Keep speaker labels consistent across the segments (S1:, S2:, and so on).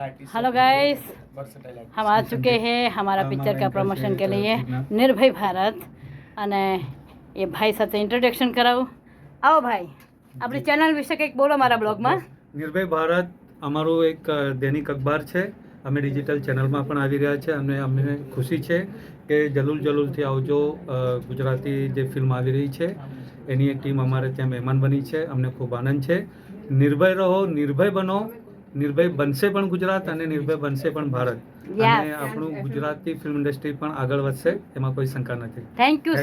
S1: Hello guys, हम आ चुके हैं हमारा पिक्चर का प्रमोशन के लिए निर्भय भारत અને એ ભાઈ સાથે ઇન્ટ્રોડક્શન કરાવું. આવો ભાઈ, આપણી ચેનલ વિશે કંઈક બોલો મારા બ્લોગમાં.
S2: નિર્ભય ભારત અમારું એક દૈનિક અખબાર છે. અમે ડિજિટલ ચેનલમાં પણ આવી રહ્યા છે અને અમને ખુશી છે કે જલુલથી આવજો ગુજરાતી જે ફિલ્મ આવી રહી છે એની એક ટીમ અમારે ત્યાં મહેમાન બની છે. અમને ખૂબ આનંદ છે. નિર્ભય રહો, નિર્ભય બનો. નિર્ભય બનશે પણ ગુજરાત અને નિર્ભય બનશે પણ ભારત. અને આપણું ગુજરાતી ફિલ્મ ઇન્ડસ્ટ્રી પણ આગળ વધશે, એમાં કોઈ શંકા નથી.
S1: Thank you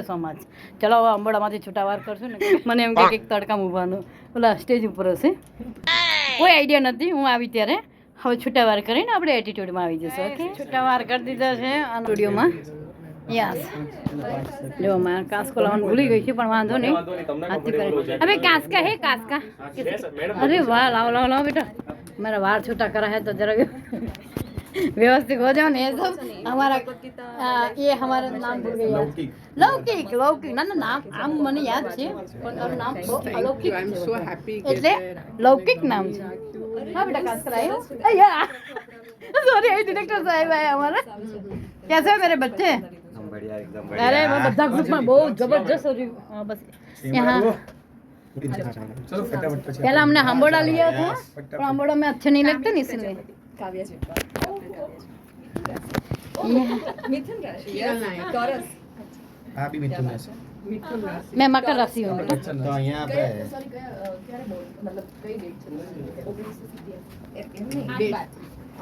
S1: so much. ચલો હવે અંબોડામાંથી છૂટાવાર કરશું ને. મને એમ કે તડકામાં ઊભાનું ઓલા સ્ટેજ ઉપર હશે, કોઈ આઈડિયા નથી. હું આવી ત્યારે હવે છૂટાવાર કરીને આપણે એટીટ્યુડમાં આવી જશે. ઓકે, છૂટાવાર કરી દીધા છે આ સ્ટુડિયોમાં. યસ, જો મેં કાસ્કો લાવવાનું ભૂલી ગઈ છું, પણ વાંધો નહીં. હવે કાસ્કા હે કાસ્કા. અરે વાહ, લાવો બેટા. મારા વાળ છૂટા કરા है तो जरा व्यवस्थित हो जाओ ने. ये सब हमारा ये हमारा नाम भूल गया. लौकिक ना नाम આમ મને યાદ છે પણ તારું નામ બહુ અલૌકિક છે એટલે લૌકિક નામ છે. હા બેટા, કાસ્કા લાયો. અયા सॉरी, ये डायरेक्टर साहब है हमारा. कैसे हो मेरे बच्चे?
S3: बढ़िया, एकदम
S1: बढ़िया. अरे वो બધા ग्रुप में बहुत जबरदस्त हो रही. बस यहाँ
S3: चलो फटाफट पे.
S1: पहला हमने हम्बोड़ा लिया था, पर हम्बोड़ा में अच्छे नहीं लगते ना, इसलिए
S4: काव्या जी मिथुन राशि टॉरस.
S3: हाँ भी मिथुन राशि.
S1: मैं मकर राशि हूँ.
S3: तो यहाँ पे
S4: सॉरी क्યારે બોલ મતલબ કઈ ડેટ છે?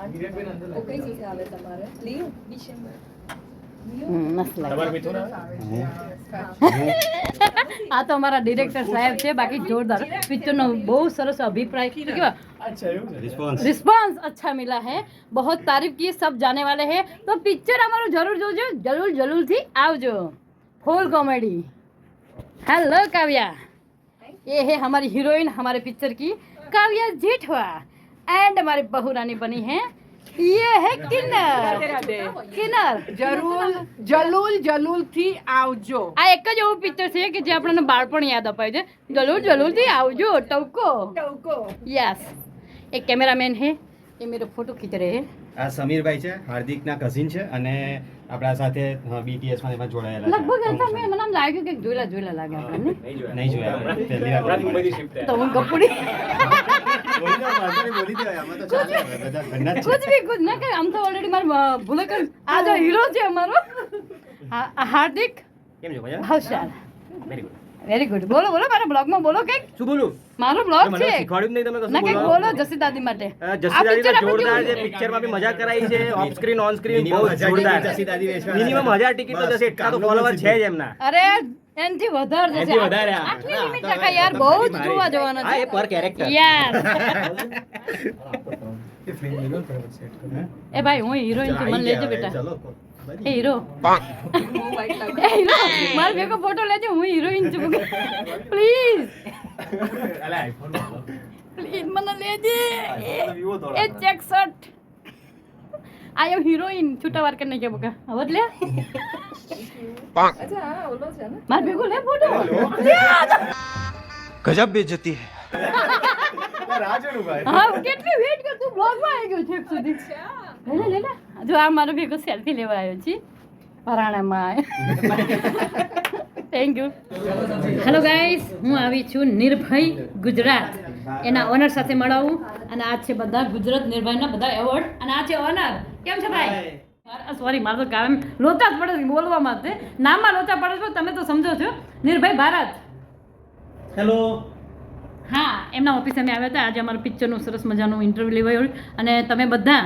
S4: 19 ડેટ 19 આવે તમારે. લિયો ડિસેમ્બર.
S1: મસ્ત લાગે. આ તો અમારા ડિરેક્ટર સાહેબ છે. બાકી જોરદાર पिक्चर બહુ સરસ અભિપ્રાય કેવા रिस्पॉन्स अच्छा मिला है. बहुत तारीफ की, सब जाने वाले हैं. तो पिक्चर हमाરું જરૂર જોજો, જरूर આવજો. Full comedy. हेलो काव्या, ये है हमारी हीरोइन हमारे पिक्चर की, काव्या जेठवा. एंड हमारी बहू रानी बनी है, ये है किन्नर.
S4: જલુલ થી આવજો.
S1: આ એક જ એવું પિક્ચર છે કે જે આપણને બાળપણ યાદ અપાય છે. જरूर થી આવજો. ટવકો. યસ, એક કેમેરામેન है, ये मेरा फोटो खींच रहे हैं.
S3: આ સમીરભાઈ છે, હાર્દિકના કઝિન છે અને આપણા સાથે BTS માં એમાં જોડાયેલા છે.
S1: લગભગ એમ મને આમ લાગ્યું કે જોયેલા લાગે આપણને.
S3: નહીં જોયા, પહેલી વાર.
S1: તો હું ગપુડી
S3: બોલી દે, આમાં તો ચાલે, બધા ઘરના જ છે.
S1: कुछ ना कि हम तो ऑलरेडी मार भूले कर आ जो हीरो છે અમારો હાર્દિક.
S3: કેમ છો ભૈયા?
S1: હોશિયાર.
S3: Very
S1: very
S3: good.
S1: ગુડ. બોલો મારા બ્લોગ માં બોલો કંઈક.
S3: શું બોલું?
S1: મારો બ્લોગ
S3: મને
S1: છે,
S3: શીખવાડ્યું જ નહીં તમે કશું
S1: ના કંઈક
S3: બોલવાનું.
S1: બોલો જસી દાદી માટે.
S3: જસ્સી દાદી તો જોરદાર છે. પિક્ચરમાં બી મજા કરાઈ છે, ઓફ સ્ક્રીન ઓન સ્ક્રીન બહુ જોરદાર. જસ્સી દાદી મિનિમમ 1000 ટિકિટ તો જશે, એટલા તો ફોલોવર છે જ એમના.
S1: અરે એનથી વધારે જશે.
S3: વધારે, હા.
S1: આટલી લિમિટ રાખા યાર, બહુ જ જોવા જવાના
S3: હા,
S1: છે
S3: એ પર કેરેક્ટર.
S1: યાર. એ ભાઈ, હું હિરોઈન છું, મને લેજો બેટા.
S3: ચલો
S1: એ હીરો, એ હીરો મારો ભેગો ફોટો લેજો. હું હિરોઈન છું, પ્લીઝ મને લેજે. એ ચેક શર્ટ, આઈ એમ હિરોઈન. છૂટા વાર કરને કે બકા હવે લે.
S4: અચ્છા હા ઓલો છે ને.
S1: મારો ભેગો લે ફોટો.
S5: गजब बेइज्जती है.
S1: હા, કેટલી વેઇટ કર, તું બ્લોગ માં આવી ગયો છે સુધી. લે જો આ મારો ભેગો સેલ્ફી લેવા આવ્યો છે પરાણામાં. Thank you. હેલો ગાઈસ, હું આવી છું નિર્ભય ગુજરાત, એના ઓનર સાથે મળાવું. અને આ છે બધા ગુજરાત નિર્ભયના બધા એવોર્ડ. અને આ છે ઓનર. કેમ છે ભાઈ? સોરી, મારે તો કામ લોચા જ પડે છે બોલવામાં. જ નામમાં લોચા પડે છે, તમે તો સમજો છો. નિર્ભય ભારત.
S2: હેલો.
S1: હા, એમના ઓફિસે અમે આવ્યા હતા. આજે અમારું પિક્ચરનું સરસ મજાનું ઇન્ટરવ્યૂ લેવાયું. અને તમે બધા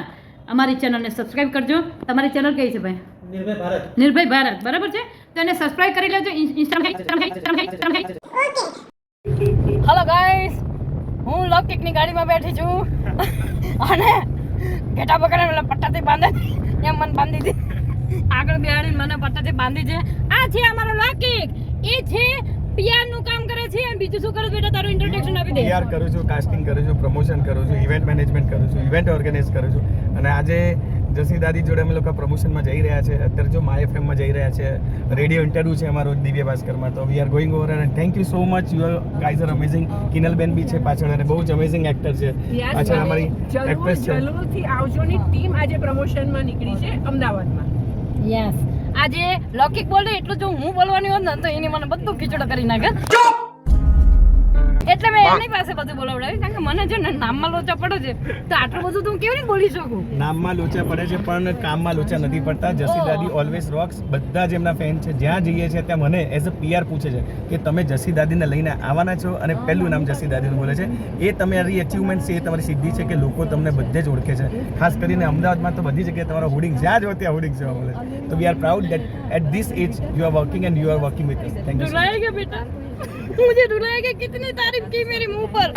S1: અમારી ચેનલને સબસ્ક્રાઇબ કરજો. તમારી ચેનલ કઈ છે ભાઈ? નિર્ભય ભારત, બરાબર છે? તો એને સબસ્ક્રાઇબ કરી લેજો. હેલો ગાઈસ, હું લૌકિકની ગાડીમાં બેઠી છું અને ઘેટા પકડે એટલે પટ્ટાથી બાંધે એમ મને બાંધી હતી. આગળ બેહાડીને મને પટ્ટાથી બાંધી છે. આ છે અમારો લૌકિક. એ છે PR નું કામ કરે છે. અને બીજું શું કરો બેટા? તારું ઇન્ટ્રોડક્શન આપી દે.
S6: PR કરું છું, કાસ્ટિંગ કરું છું, પ્રમોશન કરું છું, ઇવેન્ટ મેનેજમેન્ટ કરું છું, ઇવેન્ટ ઓર્ગેનાઇઝ કરું છું. અને આજે
S3: જસી દાદી જોડે અમે લોકો પ્રમોશનમાં જઈ રહ્યા છે. અત્યારે જો માય એફએમમાં જઈ રહ્યા છે. રેડિયો ઇન્ટરવ્યુ છે અમારો દિવ્ય ભાસ્કરમાં. તો we are going over and thank you so much. You guys are amazing. Kinalben બી છે પાછળ અને બહુ જ અમેઝિંગ એક્ટર છે. પાછળ અમારી એક્ટ્રેસ છે.
S5: જલૂરથી આવજોની ટીમ આજે પ્રમોશનમાં નીકળી છે અમદાવાદમાં.
S1: યસ આજે લૌકિક બોલે એટલું જો હું બોલવાની હોત ને તો એની મને બધું ખીચડો કરી નાખે. એટલે મેં એની પાસે બધું બોલાવડાવ્યું કારણ કે મને છે ને નામમાં લોચા પડે છે તો આટલું બધું તો હું કેવી રીતે બોલી શકું.
S3: નામમાં લોચા પડે છે પણ કામમાં લોચા નથી પડતા. જસી દાદી ઓલવેઝ રોક્સ. બધા જ એમના ફેન છે. જ્યાં જઈએ છીએ ત્યાં મને એઝ અ પીઆર પૂછે છે કે તમે જસી દાદીને લઈને આવવાના છો અને પહેલું નામ જસી દાદીનું બોલે છે. એ તમારી અચીવમેન્ટ છે, એ તમારી સિદ્ધિ છે કે લોકો તમને બધે જ ઓળખે છે. ખાસ કરીને અમદાવાદમાં તો બધી જગ્યાએ તમારો હોર્ડિંગ જ્યાં જો ત્યાં હોર્ડિંગ જોવા મળે છે. તો we are proud that at this age you are working and you are working with us. Thank you.
S1: रुलाएगा बेटा, मुझे रुलाएगा. कितनी तारीफ की मेरे मुंह पर,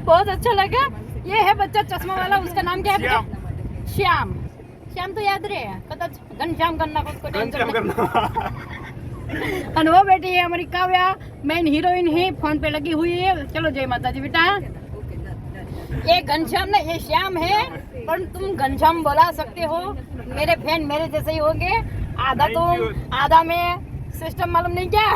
S1: बहुत अच्छा लगा. ये है बच्चा चश्मा वाला, उसका नाम क्या है बेटा? श्याम. श्याम तो याद रहे कदाच घनश्याम करना को उसको टेंशन और वो बेटी है हमारी काव्या, मेन हीरोइन है, फोन पे लगी हुई है. चलो जय माता दी बेटा. ये घनश्याम ना ये श्याम है पर तुम घनश्याम बोला सकते हो. मेरे फैन मेरे जैसे ही होंगे. आधा तुम आधा मैं, सिस्टम मालूम नहीं क्या.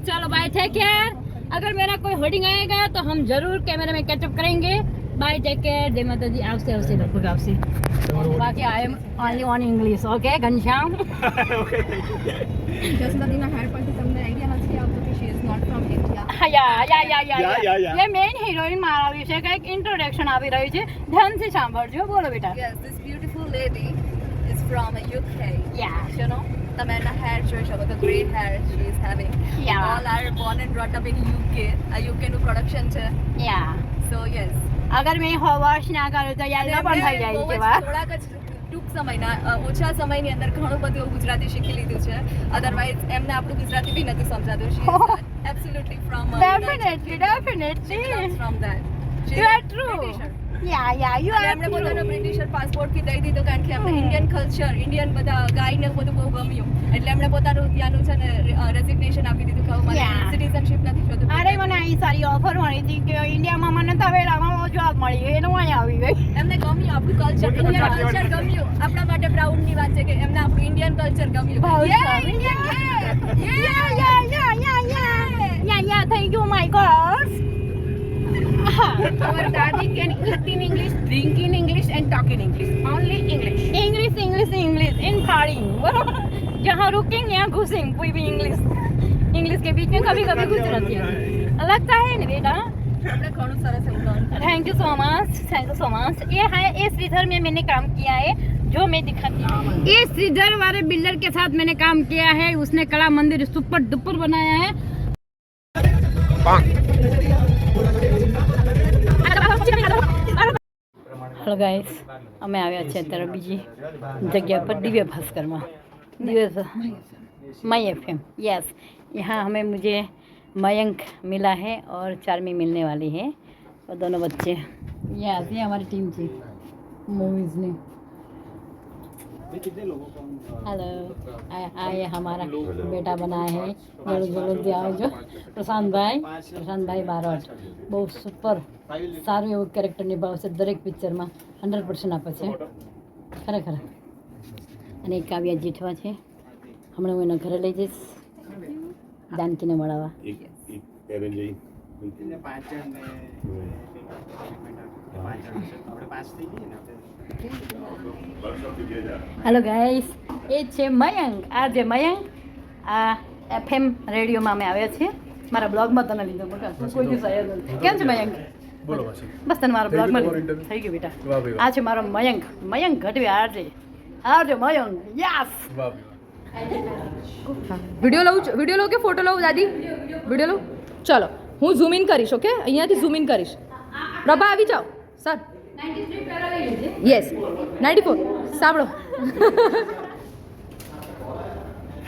S1: चलो बाय, टेक केयर. अगर मेरा कोई होर्डिंग आएगा तो हम जरूर कैमरे में कैचअप करेंगे. Bye, take care. जय माता दी. આવશે આવશે લગભગ આવશે. બાકી I am only on English. Okay Ghanshyam.
S4: જસદાદીના હેર પરથી તમને આઈડિયા નથી આવતો કે she is not from India.
S1: યા ये मेन हीरोइन મારા વિશે કંઈક ઇન્ટ્રોડક્શન આવી રહ્યું છે. ધ્યાનથી સાંભળજો. બોલો બેટા.
S4: Yes, this beautiful lady is from UK.
S1: Yeah.
S4: You know, તમે એના hair જોઈ શકો તો great hair she is having.
S1: Yeah.
S4: All are born and brought up in UK. આ UK નું પ્રોડક્શન છે.
S1: યા
S4: So yes.
S1: અગર મેં હોવાશ ના કરું તો યાર પણ થઈ જાય છે વાત.
S4: થોડાક જ ટૂંક સમયના ઓછા સમયની અંદર ઘણું બધું ગુજરાતી શીખી લીધું છે. અધરવાઇઝ એમને આપણું ગુજરાતી બી નથી સમજાતું. She is absolutely from
S1: Definitely.
S4: from that. She
S1: You
S4: is
S1: are true.
S4: Britisher.
S1: Yeah, you
S4: અને
S1: are
S4: એમણે
S1: true.
S4: પોતાનો બ્રિટિશર પાસપોર્ટ થી દઈ દીધો કારણ કે એમને ઇન્ડિયન કલ્ચર ઇન્ડિયન બધા ગાયને બધું બહુ ગમ્યું એટલે એમણે પોતાનું ત્યાંનું છે ને રેઝિગ્નેશન આપી દીધું કે હવે મારે
S1: Yeah.
S4: સિટીઝનશિપ નથી જોતું.
S1: અરે મને અહીં સારી ઓફર મળી હતી કે ઇન્ડિયામાં મને તવેડામાં જોબ મળી એનું અહીં આવી ગઈ.
S4: એમને ગમ્યું આપણું કલ્ચર ઇન્ડિયન કલ્ચર ગમ્યું. આપણા માટે પ્રાઉડની વાત છે કે એમને આપણું ઇન્ડિયન કલ્ચર ગમ્યું.
S1: બહુ
S4: Yeah,
S1: સારું.
S4: Indian, yeah.
S1: Yeah, thank you my girls.
S5: Our daddy can eat in English, drink in English and talk in English. Only English.
S1: English in खाड़ी बरोबर. जहाँ रुकेंगे यहाँ घुसेंगे कोई भी इंग्लिश के बीच में कभी कभी गुजराती लगता है ना बेटा.
S4: આપણે ઘણું સરસ એવું learn કર્યું.
S1: Thank you so much. ये है ये श्रीधर में मैंने काम किया है जो मैं दिखाती हूँ. ये श्रीधर वाले बिल्डर के साथ मैंने काम किया है. उसने कला मंदिर सुपर डुपर बनाया है. हेलो गाइस, અમે આવ્યા છે અત્યારે બીજી जगह पर दिव्य भास्कर में. दिव्य माई FM. यस, यहाँ हमें मुझे मयंक मिला है और चार्मी मिलने वाली है और दोनों बच्चे. यस, ये हमारी टीम थी मूवीज़ में. हेलो, ये हमारा बेटा बना है. जल्दी आओ जो प्रशांत भाई बारोट બહુ સુપર સારું એવું કેરેક્ટર નિભાવશે દરેક પિક્ચરમાં. 100% આપે છે ખરેખર. અને એક કાવ્યા જેઠવા છે. હમણાં હું એના ઘરે લઈ જઈશ જાનકીને મળવા. હેલો ગાઈસ, એ છે મયંક. આ જે મયંક આ FM રેડિયોમાં અમે આવ્યા છીએ. મારા બ્લોગમાં તને લીધો બકા કોઈ દિવસ આવ્યો નથી. કેમ છે મયંક?
S6: બોલો પછી
S1: બસ તને મારા બ્લોગમાં થઈ ગયું બેટા.
S6: વાહ ભાઈ,
S1: આ છે મારો મયંક ગઢવી. આવજે મયંક. યસ.
S6: વાહ
S5: વિડિયો લઉં કે ફોટો લઉં દાદી? વિડિયો લઉં. ચલો હું ઝૂમ ઇન કરીશ. ઓકે, અહીંયાથી ઝૂમ ઇન કરીશ. પ્રભા આવી જાઓ સર.
S1: 93 પહેલા લઈ લેજે.
S5: યસ 94 સાંભળો.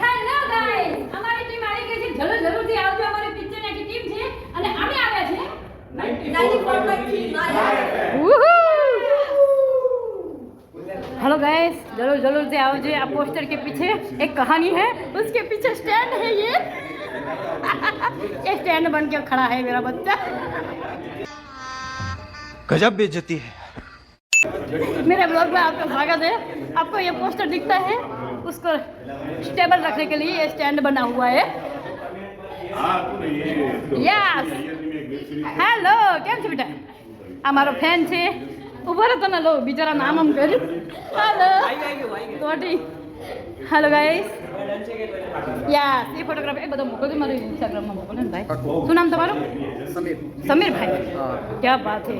S1: હેલો ગાઈસ, અમારી ટીમ આવી ગઈ છે. જલ્દીથી આવજો. અમારી પિક્ચરની આખી ટીમ છે અને અમે આવ્યા છે 94.3. हेलो गाइस, जरूर से आओ जी. आप पोस्टर के पीछे एक कहानी है, उसके पीछे स्टैंड है. ये स्टैंड बन के खड़ा है मेरा बच्चा.
S7: गजब बेइज्जती है.
S1: मेरे ब्लॉग में आपका स्वागत है। आपको ये पोस्टर दिखता है, उसको स्टेबल रखने के लिए ये स्टैंड बना हुआ है। यस हेलो કેમ છે બેટા? આ મારો ફેન છે. ઉભો રહો તને લો બિચારા નામ આમ કર્યું. હેલો તોટી હેલો ગાઈસ યસ એ ફોટોગ્રાફ એ બધો મોકલજો મારી ઇન્સ્ટાગ્રામમાં મોકલો ને ભાઈ. શું નામ તમારું? સમીર ભાઈ. क्या बात है.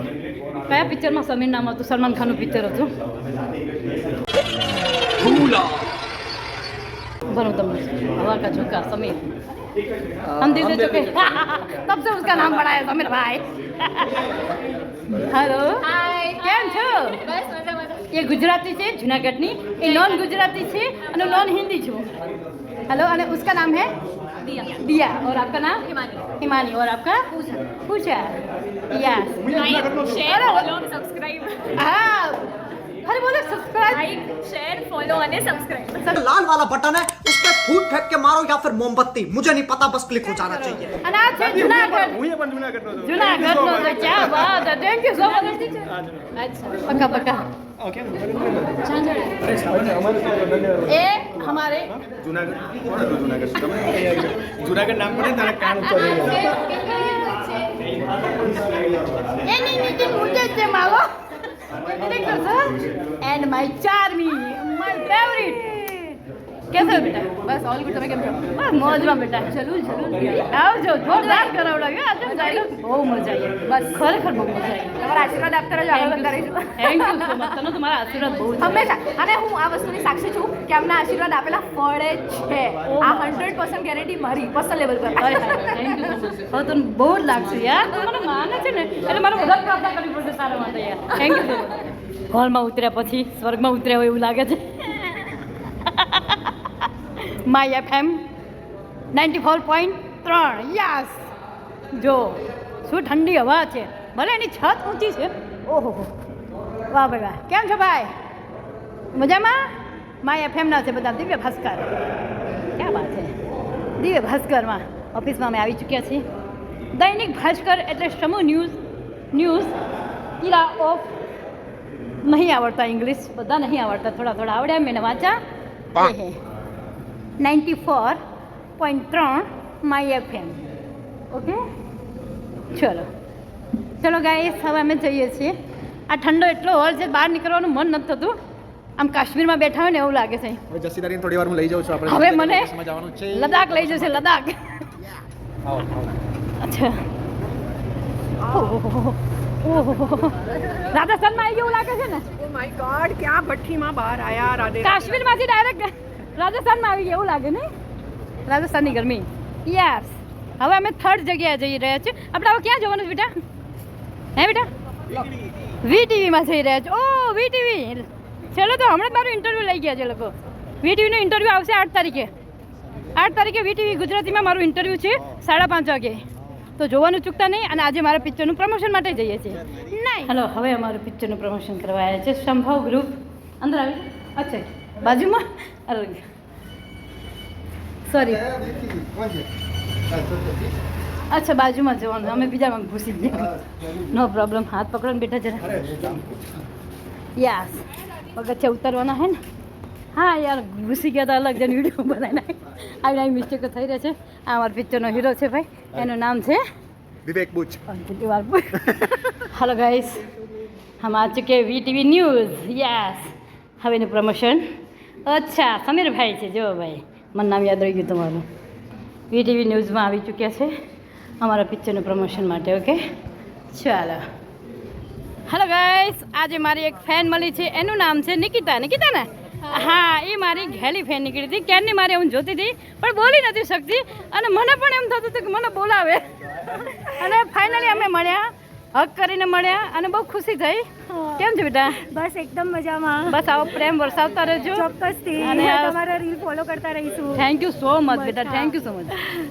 S1: કયા પિક્ચરમાં સમીર નામ હતું? સલમાન ખાનનું પિક્ચર હતું. बनो तुम हवा का झोंका समीर हम दिल दे चुके तब से उसका नाम पड़ा है समीर भाई. हेलो
S5: હાય
S1: કેમ છો?
S5: બસ મજા મજા
S1: ये गुजराती છે જુનાગઢની, ये नॉन गुजराती છે અને नॉन हिंदी છું. हेलो અને उसका नाम है
S5: દિયા
S1: दिया और आपका नाम
S5: हिमानी
S1: हिमानी और आपका Pooja. Yes
S5: like share follow subscribe
S1: हाँ अरे बोलो सब्सक्राइब
S5: लाइक शेयर फॉलो અને સબસ્ક્રાઇબ
S6: लाल वाला बटन है उस पर फूट फेंक के मारो या फिर मोमबत्ती, मुझे नहीं पता, बस क्लिक हो जाना चाहिए.
S1: અને આ છે જુનાગઢ.
S3: હું એ પણ જુનાગઢનો છું.
S1: જુનાગઢનો છે. क्या बात है. Thank you so much.
S5: અચ્છા
S1: पक्का पक्का.
S3: ઓકે
S1: એ हमारे
S3: જુનાગઢ કોણ હતું જુનાગઢ? તમે જુનાગઢ નામ પડે ને તારે કાન ઉપર
S1: એ નીચે મુજે છે માવો and my Charmi my favourite. कैसे हो बेटा?
S5: બસ ઓલ ગુડ તમે કેમ છો?
S1: બસ મોજમાં બેટા. જલુલ આવજો. જોરદાર કરાવડાવ્યો. આજે જાયલો બહુ મજા આવી. બસ ખરેખર બહુ મજા આવી.
S5: તમારા આશીર્વાદ આપતા રહેજો આગળ વધતા રહીશું
S1: થેન્ક યુ સો મચ. તને તમારા આશીર્વાદ બહુ છે.
S5: હંમેશા અને હું આ વસ્તુની સાક્ષી છું કે અમને આશીર્વાદ આપેલા ફળે છે. આ 100% ગેરંટી મારી પર્સનલ લેવલ પર
S1: થેન્ક યુ સો મચ. હવે તને બહુ જ લાગશે યાર. તું મને માને છે ને એટલે મારે વધારે પ્રાર્થના કરવી પડશે સારા માટે યાર. Thank you so much. હોલમાં ઉતર્યા પછી સ્વર્ગમાં ઉતર્યા હોય એવું લાગે છે. My FM 94.3 yes. જો શું ઠંડી હવા છે. ભલે એની છત ઊંચી છે. ઓહો વાહ ભાઈ વાહ. કેમ છો ભાઈ? મજામાં? માય એફએમના છે બધા. દિવ્ય ભાસ્કર. ક્યાં વાત છે. દિવ્ય ભાસ્કરમાં ઓફિસમાં અમે આવી ચૂક્યા છીએ. દૈનિક ભાસ્કર એટલે સમૂહ ન્યૂઝ ઇરા ઓફ. નહીં આવડતા ઇંગ્લિશ, બધા નહીં આવડતા, થોડા થોડા આવડ્યા. મેં વાંચા 94.3 માય એફએમ. ઓકે ચલો ચલો ગાઈસ હવે અમે જઈએ છીએ. આ ઠંડો એટલો હોલ છે બહાર નીકળવાનું મન નથી થતું. આમ કાશ્મીરમાં બેઠા હોય ને એવું લાગે છે.
S3: હવે જસીદારીને થોડી વાર હું લઈ જાઉં છું. આપણે
S1: હવે મને
S3: જવાનું છે.
S1: લદ્દાખ લઈ જશે. લદ્દાખ. અચ્છા ઓહો રાજસ્થાનમાં આવી ગયું લાગે છે ને.
S4: ઓ માય ગોડ ક્યાં ભઠ્ઠીમાં બહાર આયા રાધે.
S1: કાશ્મીરમાંથી ડાયરેક્ટ રાજસ્થાનમાં આવી ગયા એવું લાગે ને. રાજસ્થાનની ગરમી. યસ હવે અમે થર્ડ જગ્યાએ જઈ રહ્યા છીએ. આપણે હવે ક્યાં જવાનું છે બેટા? હે બેટા? VTVમાં જઈ રહ્યા છે. ઓ VTV ચલો તો હમણાં મારું ઇન્ટરવ્યૂ લઈ ગયા છે લોકો. VTVનું ઇન્ટરવ્યૂ આવશે 8 તારીખે. 8 તારીખે VTV ગુજરાતીમાં મારું ઇન્ટરવ્યૂ છે 5:30 વાગે. તો જોવાનું ચૂકતા નહીં. અને આજે મારા પિક્ચરનું પ્રમોશન માટે જઈએ છીએ. નહીં હલો હવે અમારું પિક્ચરનું પ્રમોશન કરવા આવ્યા છે સંભવ ગ્રુપ. અંદર આવી અચ્છા બાજુમાં અલગ સોરી અચ્છા બાજુમાં જવાનું. અમે બીજામાં ઘૂસી ગયા. નો પ્રોબ્લેમ. હાથ પકડો ને બેટા જરા. યસ પગથિયા ઉતારવાના હે ને. હા યાર ઘૂસી ગયા હતા અલગ જણ વિડીયો બનાવી નાખી. આવી મિસ્ટેકો થઈ રહી છે. આ અમારા પિક્ચરનો હીરો છે ભાઈ. એનું નામ છે
S3: વિવેક બુચ.
S1: हेलो गाइस हम आ चुके हैं VTV न्यूज़. यस હવે એનું પ્રમોશન. અચ્છા સમીર ભાઈ છે. જો ભાઈ મને નામ યાદ રહી ગયું તમારું. VTV ન્યૂઝમાં આવી ચૂક્યા છે અમારા પિક્ચરનું પ્રમોશન માટે. ઓકે ચાલો. હેલો ગાઈસ આજે મારી એક ફેન મળી છે. એનું નામ છે નિકિતા. નિકિતા ને હા એ મારી ઘેલી ફેન નીકળી હતી. ક્યારની મારી હું જોતી હતી પણ બોલી નથી શકતી. અને મને પણ એમ થતું હતું કે મને બોલાવે. અને ફાઇનલી અમે મળ્યા. હક કરીને મળ્યા અને બહુ ખુશી થઈ. કેમ છે બેટા?
S7: બસ એકદમ મજામાં.
S1: બસ આવો પ્રેમ વરસાવતા રહેજો.
S7: ચોક્કસથી
S1: અને
S7: તમારા રીલ ફોલો કરતા રહીશું.
S1: થેન્ક યુ સો મચ બેટા. Thank you so much.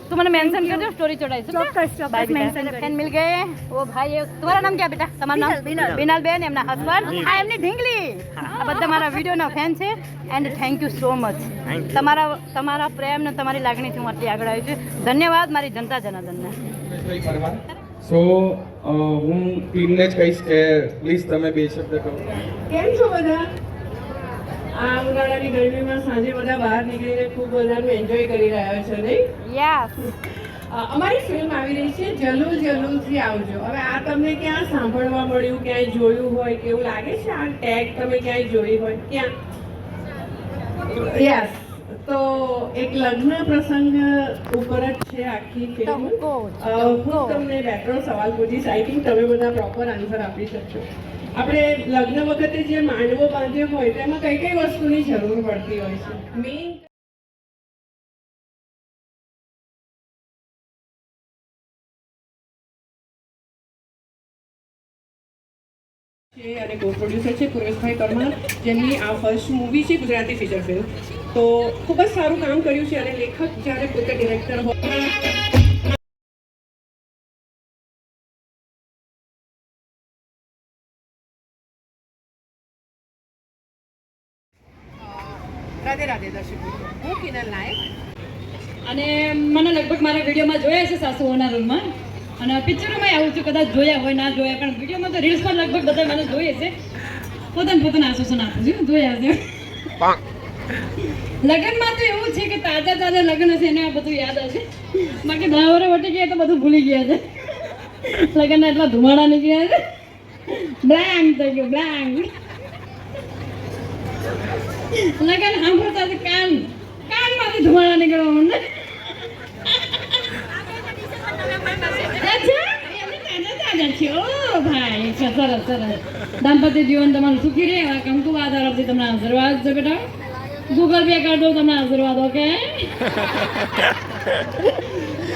S1: તું મને मेंशन करજો स्टोरी चढ़ाईશું.
S7: ચોક્કસ મેન્શન
S1: ફેન મિલ ગયે. ઓ ભાઈ તમારા નામ ક્યાં બેટા? તમારું નામ બિનાલ બેન. એમના હસબન્ડ આ એમની ઢીંગલી. આ બધા મારા વિડીયોના ફેન છે. And thank you so much. તમારા પ્રેમ ને તમારી લાગણીથી હું આટલી આગળ આવી છું. ધન્યવાદ મારી જનતા જનાર્દનને.
S3: સો હું ટીમને જ કહીશ કે પ્લીઝ તમે બે શબ્દ કહો.
S8: કેમ છો બધા? આ ઉનાળાની ગરમીમાં સાંજે બધા બહાર નીકળીને ખૂબ બધાનું એન્જોય કરી રહ્યા છો નહીં?
S7: યસ
S8: અમારી ફિલ્મ આવી રહી છે જલુલ જલુલથી આવજો. હવે આ તમને ક્યાં સાંભળવા મળ્યું, ક્યાંય જોયું હોય કે એવું લાગે છે? આ ટેગ તમે ક્યાંય જોઈ હોય ક્યાં? યસ, તો એક લગ્ન પ્રસંગ ઉપર જ છે આખી ફિલ્મ. હું તમને બે ત્રણ સવાલ પૂછીશ, આઈ થિંક તમે બધા પ્રોપર આન્સર આપી શકશો. આપણે લગ્ન વખતે જે માંડવો બાંધ્યો હોય તેમાં કઈ કઈ વસ્તુની જરૂર પડતી હોય છે? મેઇન અને કો પ્રોડ્યુસર છે પુરેશભાઈ પરમાર, જેમની આ ફર્સ્ટ મૂવી છે ગુજરાતી ફીચર ફિલ્મ. તો ખૂબ જ સારું કામ કર્યું છે અને લેખક જ્યારે પોતે ડિરેક્ટર હોય રાધે રાધે દર્શક મિત્રો, હું કિનલ નાયક.
S1: અને મને લગભગ મારા વિડીયોમાં જોયા છે સાસુઓના રોલમાં, અને પિક્ચરોમાં આવું છું, કદાચ જોયા હોય ના જોયા, પણ વિડીયોમાં તો રીલ્સમાં લગભગ બધા મને જોઈએ છે. પોતાના આશ્વાસન આપું છું, જોયા છે. લગ્નમાં તો એવું છે કે તાજા તાજા લગ્ન હશે એને આ બધું યાદ હશે, બાકી 10 વર્ષ વટી ગયા તો બધું ભૂલી ગયા છે. લગ્નના એટલા ધુમાડા નીકળ્યા છે, બ્લેન્ક થઈ ગયું, બ્લેન્ક. લગ્ન સાંભળતા કાનમાંથી ધુમાડા નીકળવા મને. સરસ સરસ. દાંપત્ય જીવન તમારું સુખી રહે, એવા કંકુબા તરફથી તમને આશીર્વાદ છે બેટા. ગૂગલ પે કરી દો તમને આશીર્વાદ. ઓકે,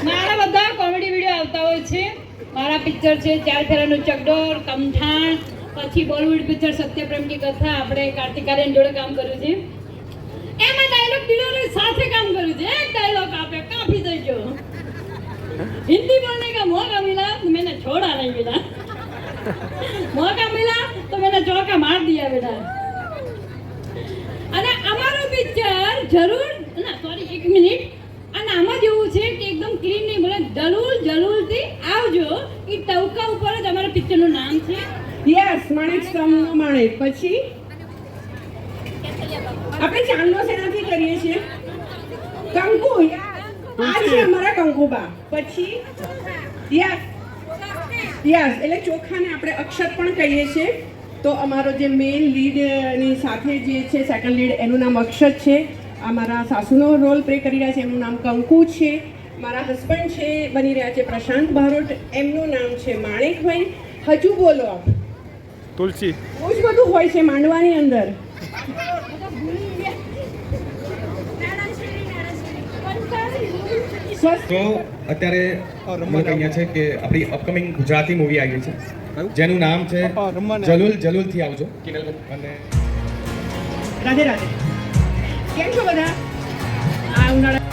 S1: મારા બધા કોમેડી વિડીયો આવતા હોય છે. મારા પિક્ચર છે 4 ફેરાનું ચકડોળ, કમઠાણ, પછી બોલિવૂડ પિક્ચર સત્યપ્રેમ કી કથા, આપણે કાર્તિક આર્યન જોડે કામ કર્યું છે. એમાં ડાયલોગ ડિલિવરી સાથે કામ કર્યું છે. એક ડાયલોગ આપે કાફી થઈ ગયો. हिंदी बोलने का मौका मिला तो मैंने छोड़ा नहीं बेटा, मौका मिला तो मैंने चौका मार दिया बेटा. અને અમારું પિક્ચર જરૂર ના, સોરી એક મિનિટ, અને આમાં જેવું છે કે એકદમ ક્લીન નહીં બોલે, જલુલ જલુલથી આવજો. એ ટવકા ઉપર જ અમારા પિક્ચરનું નામ છે.
S8: યસ, માણેક સ્તંભનો માણેક. પછી આપણે ચાંદલો શેનાથી કરીએ છીએ? કંકુ. આ છે અમારા કંકુબા. પછી યસ યસ, એટલે ચોખાને આપણે અક્ષત પણ કહીએ છીએ. તો અમારો જે મેઇન લીડની સાથે જે છે સેકન્ડ લીડ, એનું નામ અક્ષત છે. અમારા સાસુનો રોલ પ્લે કરી રહ્યા છે, એમનું નામ કંકુ છે. મારા હસબન્ડ છે બની રહ્યા છે પ્રશાંત બારોટ, એમનું નામ છે માણેકભાઈ. હજુ બોલો,
S3: તુલસી.
S8: બહુ જ બધું હોય છે માંડવાની અંદર.
S3: તો અત્યારે મને અહીંયા છે કે આપણી અપકમિંગ ગુજરાતી મૂવી આવી છે જેનું નામ છે જલુલ જલુલથી આવજો. અને
S8: રાધે રાધે. કેમ છો બધા? આ ઉનાળા